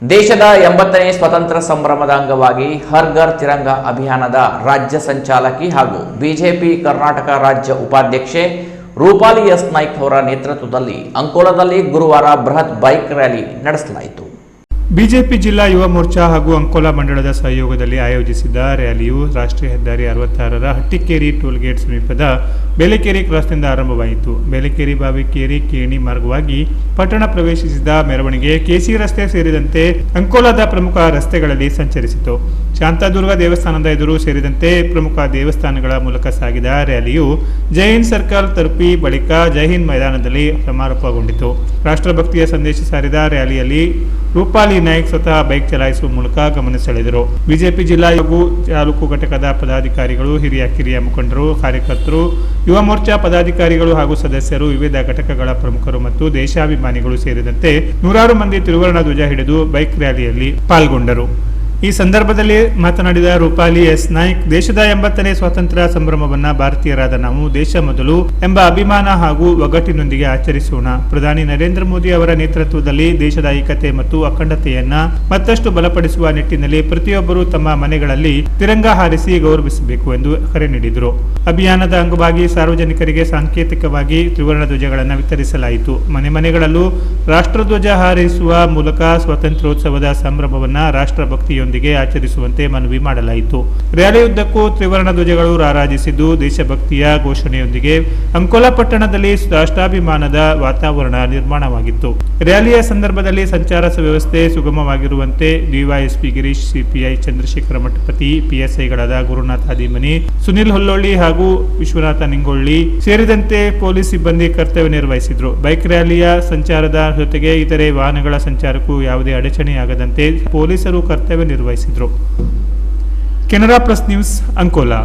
ದೇಶದ 80ನೇ ಸ್ವಾತಂತ್ರ್ಯ ಸಂಭ್ರಮದ ಅಂಗವಾಗಿ ಹರ್ ಘರ್ ತಿರಂಗ ಅಭಿಯಾನದ ರಾಜ್ಯ ಸಂಚಾಲಕಿ ಹಾಗೂ ಬಿಜೆಪಿ ಕರ್ನಾಟಕ ರಾಜ್ಯ ಉಪಾಧ್ಯಕ್ಷೆ ರೂಪಾಲಿ ಎಸ್ ನಾಯ್ಕ್ ಅವರ ನೇತೃತ್ವದಲ್ಲಿ ಅಂಕೋಲಾದಲ್ಲಿ ಗುರುವಾರ ಬೃಹತ್ ಬೈಕ್ ರ್ಯಾಲಿ ನಡೆಸಲಾಯಿತು. ಬಿಜೆಪಿ ಜಿಲ್ಲಾ ಯುವ ಮೋರ್ಚಾ ಹಾಗೂ ಅಂಕೋಲಾ ಮಂಡಳದ ಸಹಯೋಗದಲ್ಲಿ ಆಯೋಜಿಸಿದ್ದ ರ್ಯಾಲಿಯು ರಾಷ್ಟ್ರೀಯ ಹೆದ್ದಾರಿ 66ರ ಹಟ್ಟಿಕೇರಿ ಟೋಲ್ಗೇಟ್ ಸಮೀಪದ ಬೇಲೆಕೇರಿ ಕ್ರಾಸ್ನಿಂದ ಆರಂಭವಾಯಿತು. ಬೇಲೆಕೇರಿ ಬಾವಿಕೇರಿ ಕೇಣಿ ಮಾರ್ಗವಾಗಿ ಪಟ್ಟಣ ಪ್ರವೇಶಿಸಿದ ಮೆರವಣಿಗೆ ಕೆಸಿ ರಸ್ತೆ ಸೇರಿದಂತೆ ಅಂಕೋಲಾದ ಪ್ರಮುಖ ರಸ್ತೆಗಳಲ್ಲಿ ಸಂಚರಿಸಿತು. ಶಾಂತಾದುರ್ಗ ದೇವಸ್ಥಾನದ ಎದುರು ಸೇರಿದಂತೆ ಪ್ರಮುಖ ದೇವಸ್ಥಾನಗಳ ಮೂಲಕ ಸಾಗಿದ ರ್ಯಾಲಿಯು ಜೈಹಿಂದ್ ಸರ್ಕಲ್ ತಲುಪಿ ಬಳಿಕ ಜೈಹಿಂದ್ ಮೈದಾನದಲ್ಲಿ ಸಮಾರೋಪಗೊಂಡಿತು. ರಾಷ್ಟ್ರಭಕ್ತಿಯ ಸಂದೇಶ ಸಾರಿದ ರ್ಯಾಲಿಯಲ್ಲಿ ರೂಪಾಲಿ ನಾಯ್ಕ್ ಸ್ವತಃ ಬೈಕ್ ಚಲಾಯಿಸುವ ಮೂಲಕ ಗಮನ ಸೆಳೆದರು. ಬಿಜೆಪಿ ಜಿಲ್ಲಾ ಹಾಗೂ ತಾಲೂಕು ಘಟಕದ ಪದಾಧಿಕಾರಿಗಳು, ಹಿರಿಯ ಮುಖಂಡರು, ಕಾರ್ಯಕರ್ತರು, ಯುವ ಮೋರ್ಚಾ ಪದಾಧಿಕಾರಿಗಳು ಹಾಗೂ ಸದಸ್ಯರು, ವಿವಿಧ ಘಟಕಗಳ ಪ್ರಮುಖರು ಮತ್ತು ದೇಶಾಭಿಮಾನಿಗಳು ಸೇರಿದಂತೆ ನೂರಾರು ಮಂದಿ ತ್ರಿವರ್ಣ ಧ್ವಜ ಹಿಡಿದು ಬೈಕ್ ರ್ಯಾಲಿಯಲ್ಲಿ ಪಾಲ್ಗೊಂಡರು. ಈ ಸಂದರ್ಭದಲ್ಲಿ ಮಾತನಾಡಿದ ರೂಪಾಲಿ ಎಸ್ ನಾಯ್ಕ್, ದೇಶದ 80ನೇ ಸ್ವಾತಂತ್ರ್ಯ ಸಂಭ್ರಮವನ್ನ ಭಾರತೀಯರಾದ ನಾವು ದೇಶ ಮೊದಲು ಎಂಬ ಅಭಿಮಾನ ಹಾಗೂ ಒಗ್ಗಟ್ಟಿನೊಂದಿಗೆ ಆಚರಿಸೋಣ. ಪ್ರಧಾನಿ ನರೇಂದ್ರ ಮೋದಿ ಅವರ ನೇತೃತ್ವದಲ್ಲಿ ದೇಶದ ಐಕ್ಯತೆ ಮತ್ತು ಅಖಂಡತೆಯನ್ನ ಮತ್ತಷ್ಟು ಬಲಪಡಿಸುವ ನಿಟ್ಟಿನಲ್ಲಿ ಪ್ರತಿಯೊಬ್ಬರು ತಮ್ಮ ಮನೆಗಳಲ್ಲಿ ತಿರಂಗ ಹಾರಿಸಿ ಗೌರವಿಸಬೇಕು ಎಂದು ಕರೆ ನೀಡಿದರು. ಅಭಿಯಾನದ ಅಂಗವಾಗಿ ಸಾರ್ವಜನಿಕರಿಗೆ ಸಾಂಕೇತಿಕವಾಗಿ ತ್ರಿವರ್ಣ ಧ್ವಜಗಳನ್ನು ವಿತರಿಸಲಾಯಿತು. ಮನೆಗಳಲ್ಲೂ ರಾಷ್ಟ್ರಧ್ವಜ ಹಾರಿಸುವ ಮೂಲಕ ಸ್ವಾತಂತ್ರ್ಯೋತ್ಸವದ ಸಂಭ್ರಮವನ್ನ ರಾಷ್ಟ್ರಭಕ್ತಿಯೊಂದಿಗೆ ಆಚರಿಸುವಂತೆ ಮನವಿ ಮಾಡಲಾಯಿತು. ರ್ಯಾಲಿಯುದ್ದಕ್ಕೂ ತ್ರಿವರ್ಣ ಧ್ವಜಗಳು ರಾರಾಜಿಸಿದ್ದು ದೇಶಭಕ್ತಿಯ ಘೋಷಣೆಯೊಂದಿಗೆ ಅಂಕೋಲಾ ಪಟ್ಟಣದಲ್ಲಿ ರಾಷ್ಟ್ರಾಭಿಮಾನದ ವಾತಾವರಣ ನಿರ್ಮಾಣವಾಗಿತ್ತು. ರ್ಯಾಲಿಯ ಸಂದರ್ಭದಲ್ಲಿ ಸಂಚಾರ ವ್ಯವಸ್ಥೆ ಸುಗಮವಾಗಿರುವಂತೆ ಡಿವೈಎಸ್ಪಿ ಗಿರೀಶ್, ಸಿಪಿಐ ಚಂದ್ರಶೇಖರ ಮಠಪತಿ, ಪಿಎಸ್ಐಗಳಾದ ಗುರುನಾಥ ಹಾದಿಮನಿ, ಸುನಿಲ್ ಹೊಲ್ಲೊಳ್ಳಿ ಹಾಗೂ ವಿಶ್ವನಾಥ ನಿಂಗೊಳ್ಳಿ ಸೇರಿದಂತೆ ಪೊಲೀಸ್ ಸಿಬ್ಬಂದಿ ಕರ್ತವ್ಯ ನಿರ್ವಹಿಸಿದ್ರು. ಬೈಕ್ ರ್ಯಾಲಿಯ ಸಂಚಾರದ ಜೊತೆಗೆ ಇತರೆ ವಾಹನಗಳ ಸಂಚಾರಕ್ಕೂ ಯಾವುದೇ ಅಡಚಣೆಯಾಗದಂತೆ ಪೊಲೀಸರು ಕರ್ತವ್ಯ ನಿರ್ವಹಿಸಿದ್ರು. Canara plus news, Ankola.